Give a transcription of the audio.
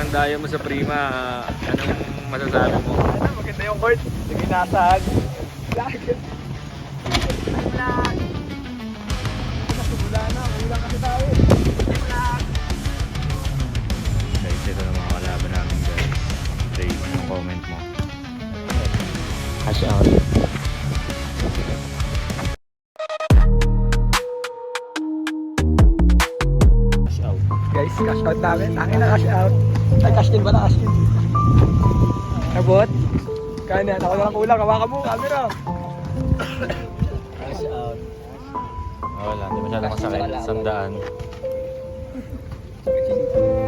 ang dayo mo sa Prima. Anong masasabi mo? Ano, maganda yung court. Sige, nasaan. Wala na, ulang kasi tayo. Guys, ito na mga kalaban namin guys. Ray, anong comment mo? Cash out. Cash out. Guys, cash out namin. Tangin na cash out. Ay, cash in ba na? Cash in. Nabot? Kanya, ako na lang kulang. Hawakan mo, camera. Cash out. Wala, hindi masyadong masakit. 100.